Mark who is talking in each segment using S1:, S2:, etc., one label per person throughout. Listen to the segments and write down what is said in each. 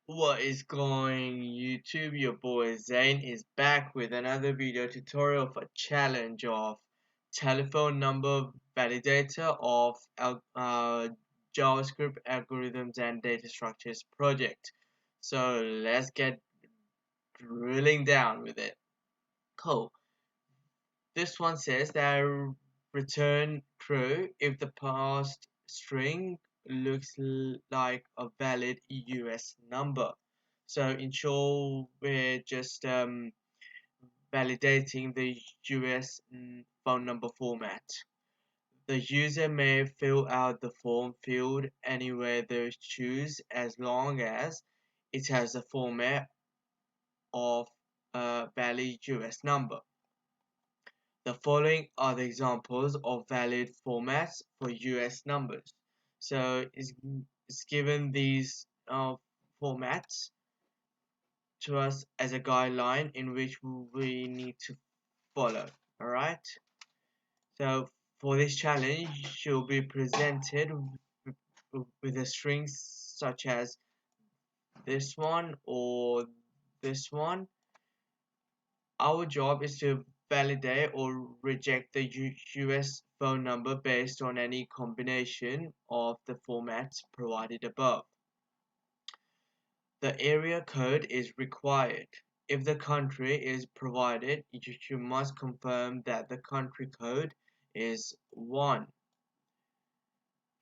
S1: What is going YouTube? Your boy Zane is back with another video tutorial for challenge of telephone number validator of JavaScript algorithms and data structures project. So let's get drilling down with it. Cool. This one says that return true if the past string looks like a valid US number. So in short, we're just validating the US phone number format. The user may fill out the form field anywhere they choose as long as it has a format of a valid US number. The following are the examples of valid formats for US numbers. So it's given these formats to us as a guideline in which we need to follow. Alright, so for this challenge, you'll be presented with a string such as this one or this one. Our job is to validate or reject the US phone number based on any combination of the formats provided above. The area code is required. If the country is provided, you must confirm that the country code is 1.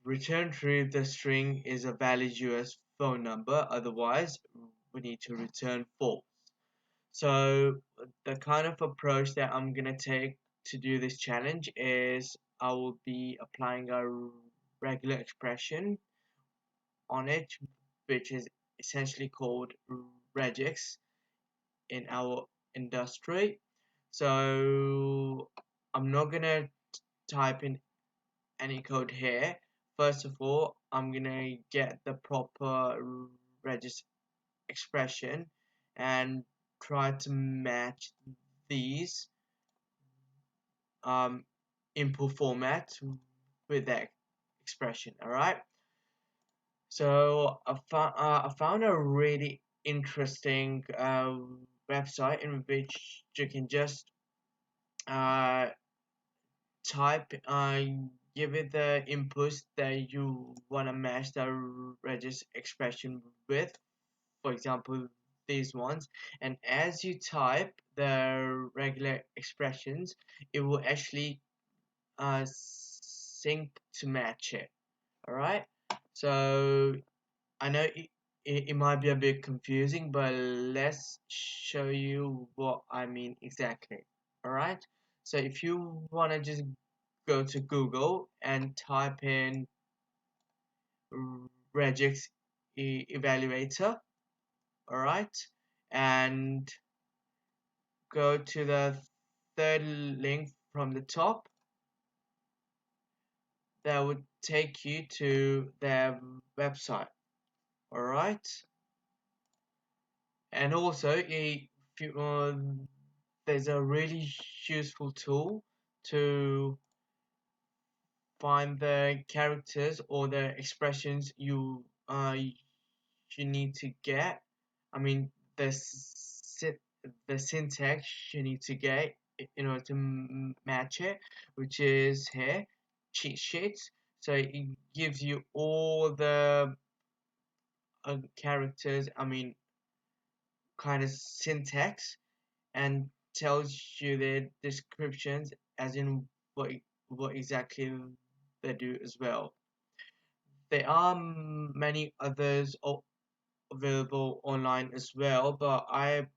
S1: Return true if the string is a valid US phone number, otherwise we need to return false. So the kind of approach that I'm gonna take to do this challenge is I will be applying a regular expression on it, which is essentially called regex in our industry. So I'm not gonna type in any code here. First of all, I'm gonna get the proper regex expression and try to match these input format with that expression. All right, so I found a really interesting website in which you can just uh, type give it the inputs that you want to match the register expression with, for example these ones, and as you type the regular expressions it will actually sync to match it. All right, so I know it might be a bit confusing, but let's show you what I mean exactly. All right, so if you want to just go to Google and type in regex evaluator, all right, and go to the third link from the top, that would take you to their website. All right, and also there's a really useful tool to find the characters or the expressions you need to get. I mean the the syntax you need to get in order to match it, which is here, cheat sheets. So it gives you all the characters, I mean kind of syntax, and tells you their descriptions as in what exactly they do as well. There are many others available online as well, but I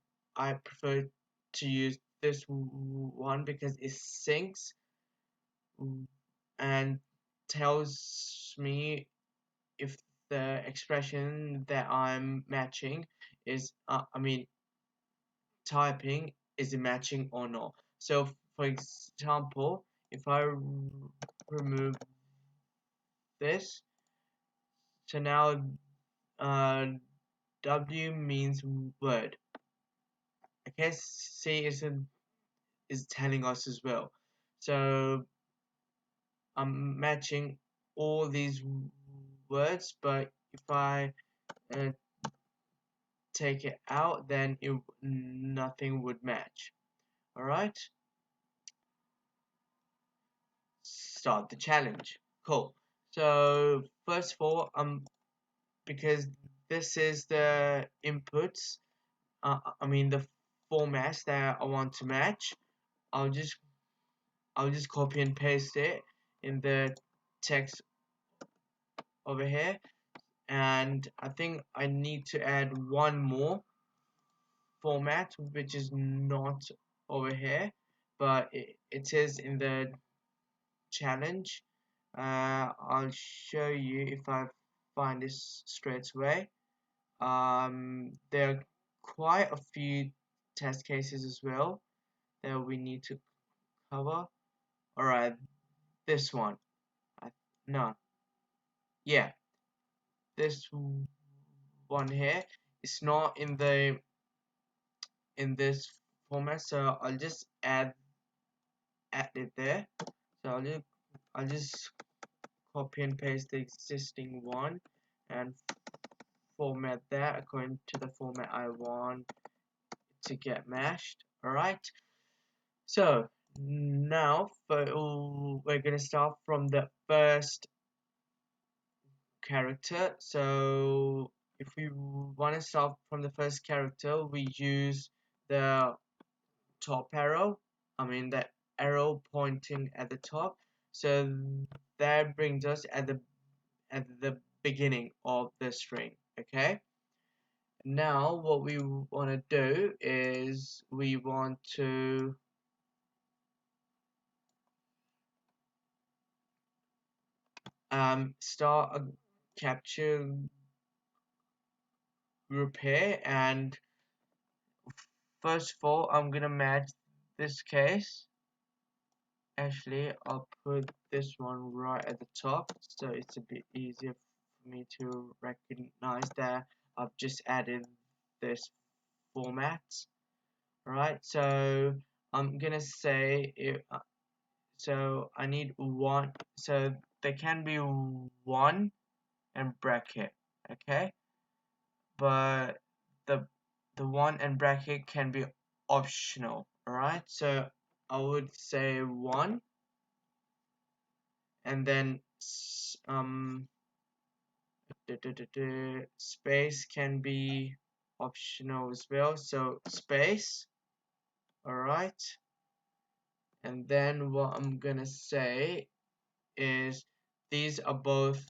S1: prefer to use this one because it syncs and tells me if the expression that I'm matching is I mean typing is it matching or not. So for example, if I remove this, so now uh, W means word. Okay, C is telling us as well. So I'm matching all these words, but if I uh, take it out, then nothing would match. Alright, start the challenge. Cool. So first of all, because this is the inputs, I mean the formats that I want to match, I'll just copy and paste it in the text over here, and I think I need to add one more format which is not over here, but it is in the challenge. I'll show you if I find this straight away. There are quite a few test cases as well that we need to cover. Alright, this one. No, yeah, this one here is not in this format, so I'll just add it there. So I'll just copy and paste the existing one and format that according to the format I want to get mashed. Alright, so now we're gonna start from the first character. So if we want to start from the first character, we use the top arrow, I mean the arrow pointing at the top, so that brings us at the beginning of the string. Okay, now what we want to do is we want to start a capture group here, and first of all I'm gonna match this case. Actually, I'll put this one right at the top so it's a bit easier for me to recognize that I've just added this format. Right, so I'm gonna say so I need one, so there can be one and bracket, okay, but the one and bracket can be optional. Alright, so I would say one, and then space can be optional as well, so space. Alright, and then what I'm gonna say is these are both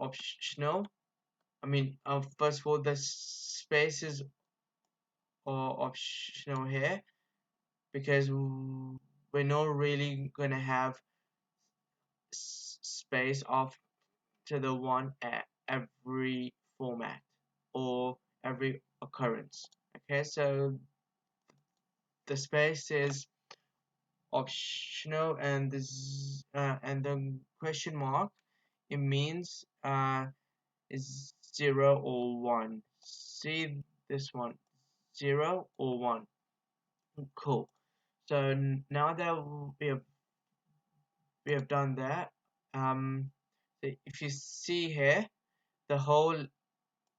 S1: optional. I mean, first of all, the spaces are optional here because we're not really gonna have space after the one at every format or every occurrence. Okay, so the space is optional, and this and the question mark, it means is 0 or 1. See this one, 0 or 1. Cool. So now that we have done that, if you see here, the whole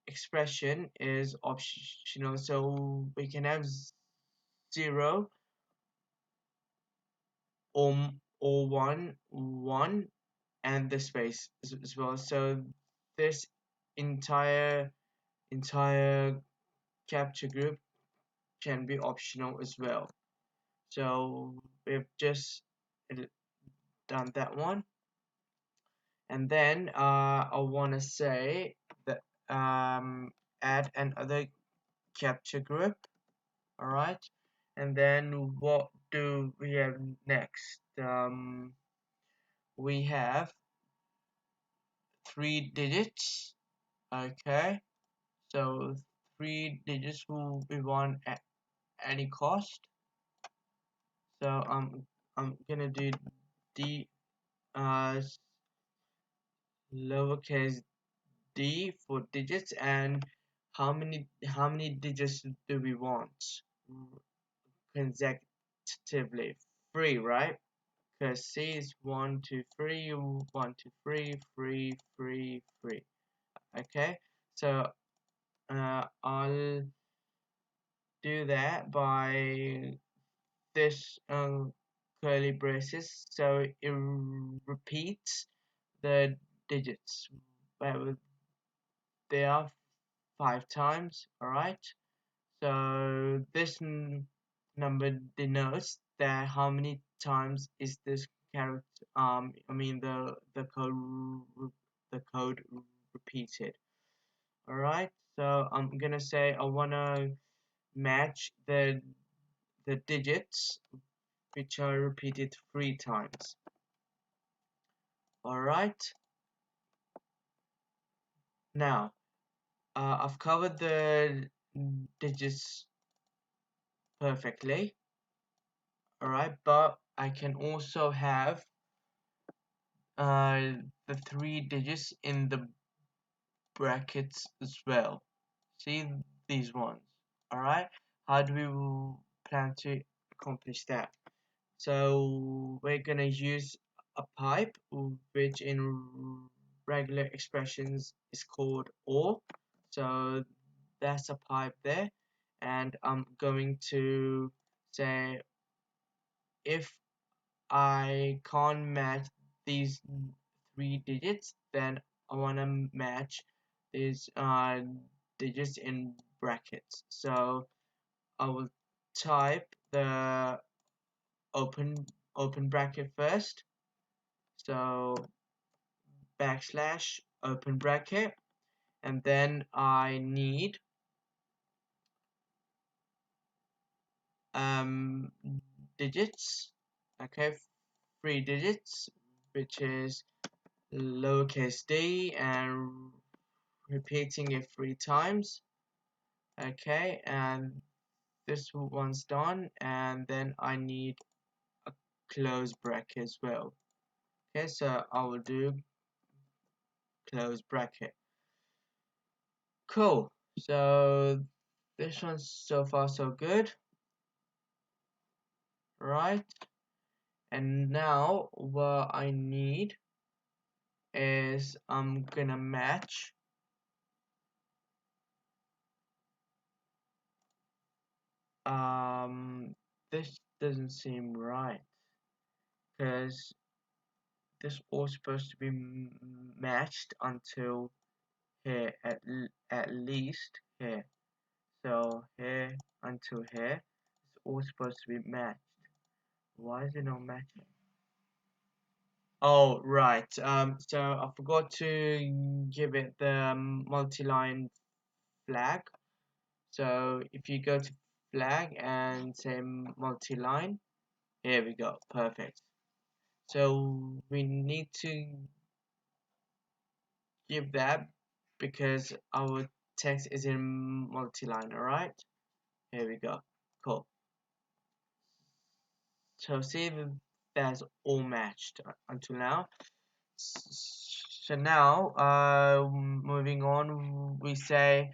S1: expression is optional, so we can have 0 or 1 and the space as well. So this entire capture group can be optional as well. So we've just done that one, and then I want to say that add another capture group. All right, and then what do we have next? We have 3 digits. Okay, so 3 digits will be one at any cost. So I'm gonna do d lowercase d for digits, and how many digits do we want consecutively? 3, right? Because c is 1 2 3 1 2 3 3 3 3. Okay, so I'll do that by this curly braces, so it repeats the digits where they are 5 times. All right. So this number denotes that how many times is this character. I mean the code repeated. All right. So I'm gonna say I wanna match the digits which are repeated 3 times. All right. Now I've covered the digits perfectly. All right, but I can also have uh, the 3 digits in the brackets as well. See these ones. All right. How do we plan to accomplish that? So we're gonna use a pipe, which in regular expressions is called OR. So that's a pipe there, and I'm going to say if I can't match these 3 digits, then I want to match these digits in brackets. So I will type the open bracket first. So backslash open bracket, and then I need um, digits. Okay, 3 digits, which is lowercase d and repeating it 3 times. Okay, and this one's done, and then I need a close bracket as well. Okay, so I will do close bracket. Cool. So this one's so far so good, right? And now what I need is I'm gonna match this doesn't seem right because this was supposed to be matched until here at least here. So here until here it's all supposed to be matched. Why is it not matching? Oh right. So I forgot to give it the multi-line flag. So if you go to flag and say multi-line, here we go. Perfect. So we need to give that because our text is in multi-line. All right. Here we go. Cool. So see that's all matched until now. So now, moving on, we say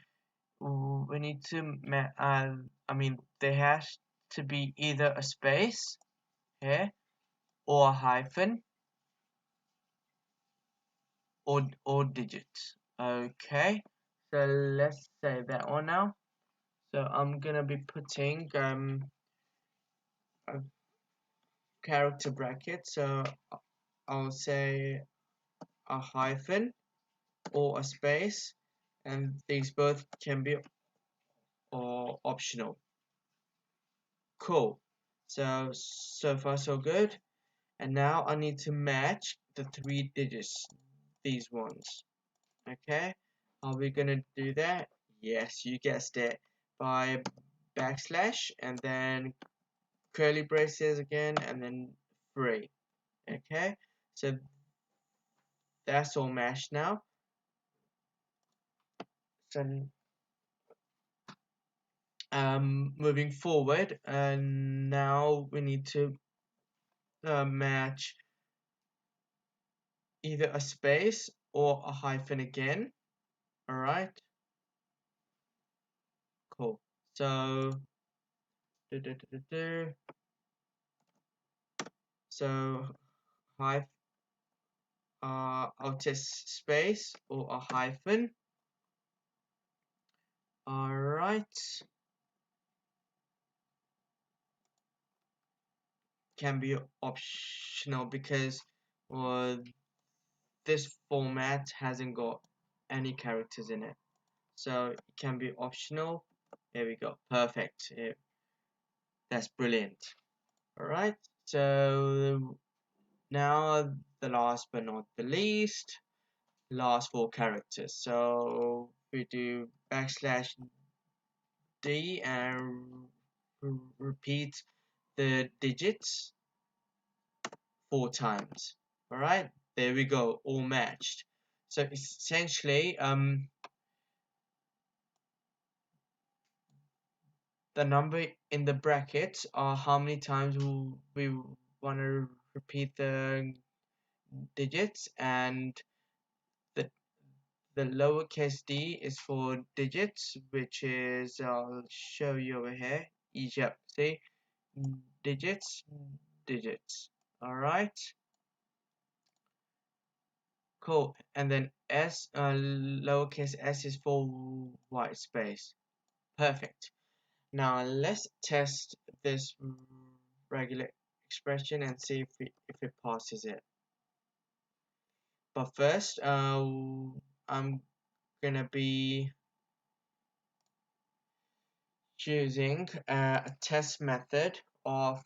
S1: we need to, I mean, there has to be either a space here or a hyphen or digits. Okay, so let's say that one now. So I'm gonna be putting a character bracket. So I'll say a hyphen or a space, and these both can be or optional. Cool. So far so good. And now I need to match the 3 digits, these ones. Okay. Are we gonna do that? Yes, you guessed it. By backslash and then curly braces again and then 3. Okay. So that's all matched now. So moving forward, and now we need to match either a space or a hyphen again. All right, cool. So, du- du- du- du- du. so hyphen, I'll test space or a hyphen, Alright, can be optional because uh, this format hasn't got any characters in it, so it can be optional. There we go, perfect. That's brilliant. Alright, so now the last but not the least, last four characters. So we do \d and repeat the digits 4 times. All right, there we go, all matched. So essentially, the number in the brackets are how many times we want to repeat the digits, and the the lowercase d is for digits, which is, I'll show you over here. Egypt, see, digits, digits. All right, cool. And then s, lowercase s is for white space. Perfect. Now let's test this regular expression and see if it passes it. But first, I'm gonna be choosing a test method of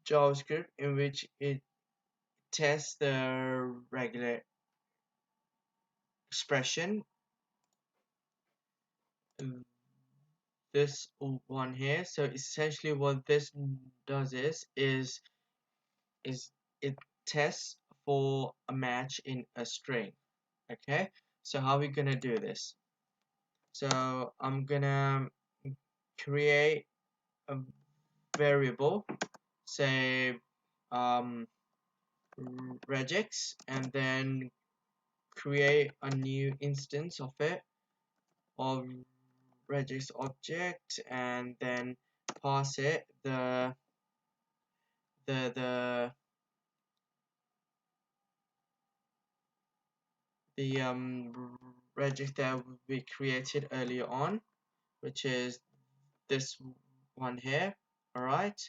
S1: JavaScript in which it tests the regular expression, this one here. So essentially what this does is it tests for a match in a string. Okay, so how are we gonna do this? So I'm gonna create a variable, say regex, and then create a new instance of it, of regex object, and then pass it the the regex that we created earlier on, which is this one here. All right,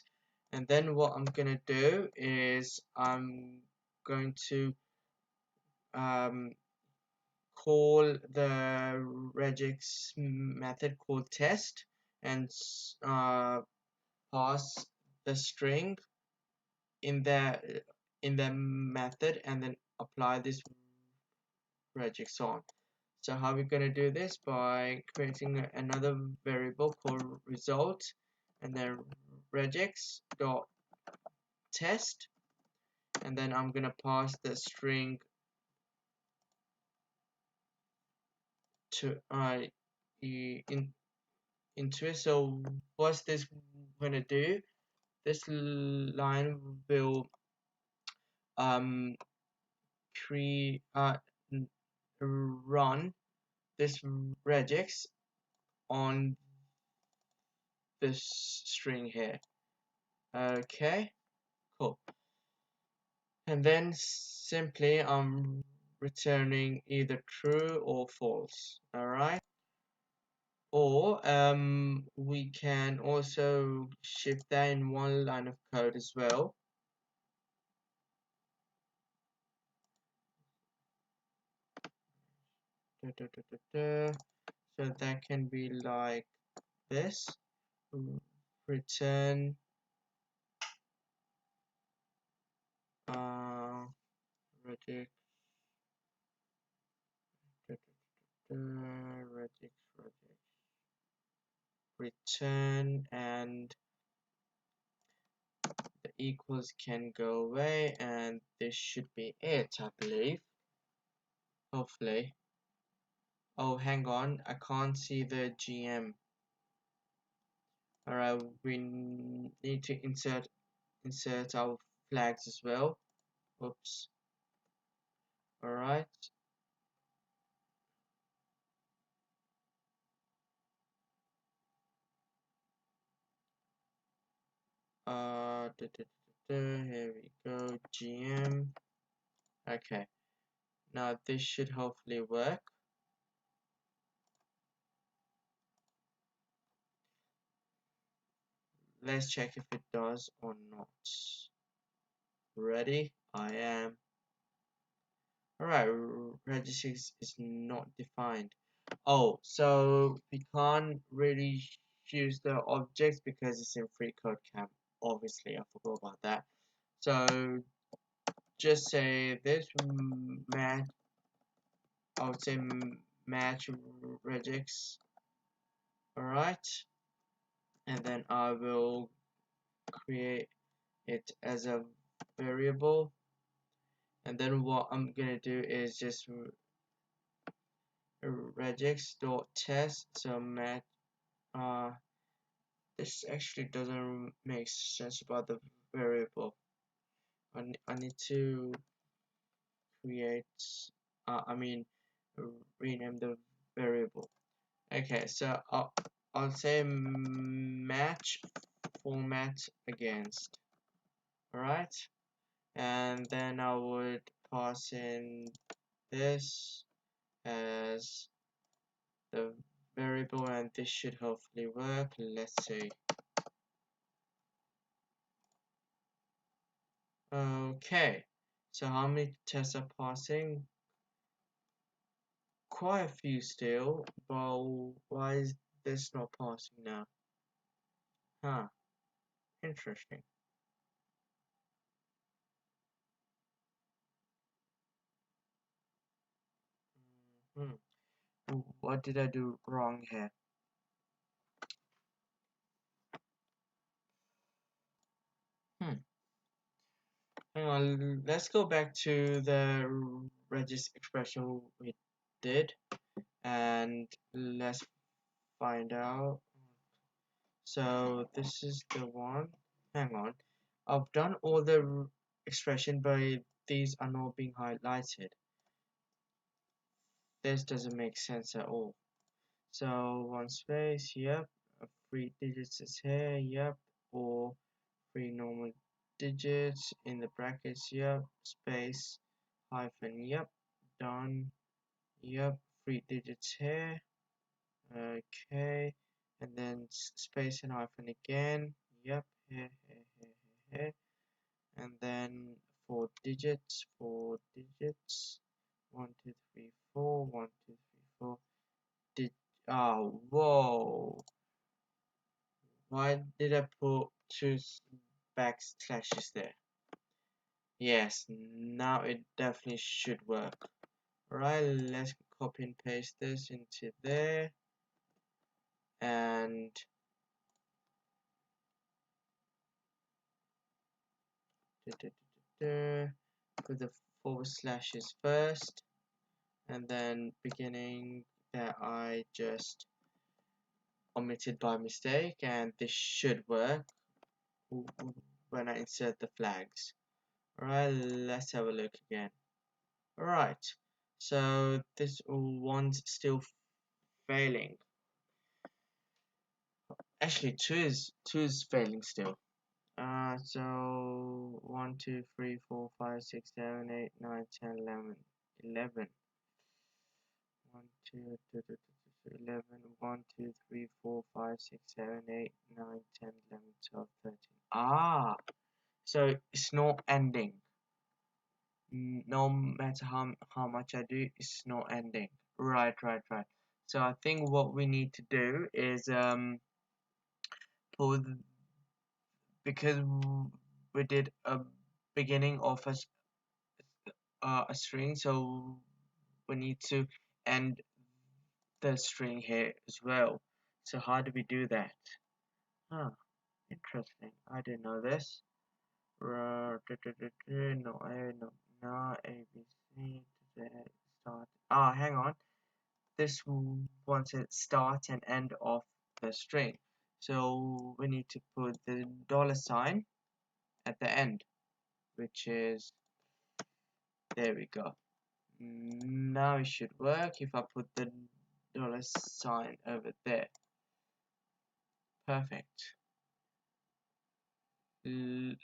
S1: and then what I'm gonna do is I'm going to um, call the regex method called test, and pass the string in the method, and then apply this regex on. So how are we going to do this? By creating another variable called result, and then regex dot test, and then I'm going to pass the string to into it. So what's this going to do? This line will um run this regex on this string here. Okay, cool. And then simply I'm returning either true or false. All right, or we can also shift that in one line of code as well. So that can be like this: return regex regex return, and the equals can go away, and this should be it, I believe. Hopefully. Oh, hang on, I can't see the GM. Alright, we need to insert our flags as well. Oops. Alright. Here we go, GM. Okay. Now this should hopefully work. let's check if it does or not. Ready? I am. Alright, register is not defined. Oh, so we can't really use the objects because it's in free code camp. Obviously, I forgot about that. So just say this match. I would say match regex. Alright, and then I will create it as a variable. And then what I'm gonna do is just regex dot test. So match. This actually doesn't make sense about the variable. I need to create, I mean, rename the variable. Okay, so I'll say match format against, alright? And then I would pass in this as the variable, and this should hopefully work. Let's see. Okay, so how many tests are passing? Quite a few still, but why is this not passing now? Huh, interesting. Hmm. What did I do wrong here? Hmm. Hang on, let's go back to the regis expression we did and let's find out. So this is the one. Hang on. I've done all the expression, but these are not being highlighted. This doesn't make sense at all. So one space, yep. Three digits is here, yep. Or three normal digits in the brackets, yep. Space, hyphen, yep. Done, yep. Three digits here, okay. And then space and hyphen again, yep. Here, here, here, here, here. And then four digits. 1, 2, 3, 4, 1, 2, 3, 4. Did oh whoa, why did I put two backslashes there? Yes, now it definitely should work. Alright, let's copy and paste this into there and put the forward slashes first and then beginning that I just omitted by mistake, and this should work when I insert the flags. Alright, let's have a look again. Alright, so this one's still failing. Actually, two is failing still. So 1, 2, 3, 4, 5, 6, 7, 8, 9, 10, 11, 11. 1, 2, 11, 1, 2, 3, 4, 5, 6, 7, 8, 9, 10, 11, 12, 13. Ah, so it's not ending. No matter how much I do, it's not ending. Right. So I think what we need to do is for because we did a beginning of a string, so we need to end the string here as well. So how do we do that? Huh, interesting. I didn't know this. No, no, A, B, C, start. Ah, hang on. This wants a start and end of the string. So we need to put the dollar sign at the end, which is, there we go. Now it should work if I put the dollar sign over there. Perfect.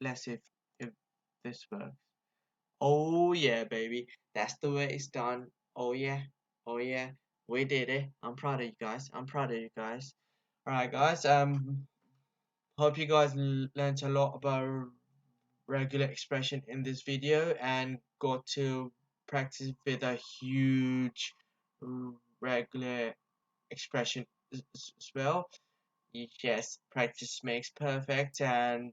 S1: Let's see if this works. Oh yeah, baby. That's the way it's done. Oh yeah. Oh yeah. We did it. I'm proud of you guys. I'm proud of you guys. Alright guys, Hope you guys learned a lot about regular expression in this video and got to practice with a huge regular expression as well. Yes, practice makes perfect, and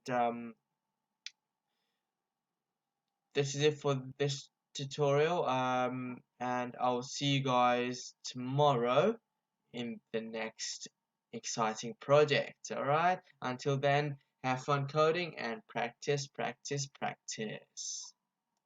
S1: this is it for this tutorial. And I'll see you guys tomorrow in the next exciting project. All right, until then, have fun coding and practice, practice, practice.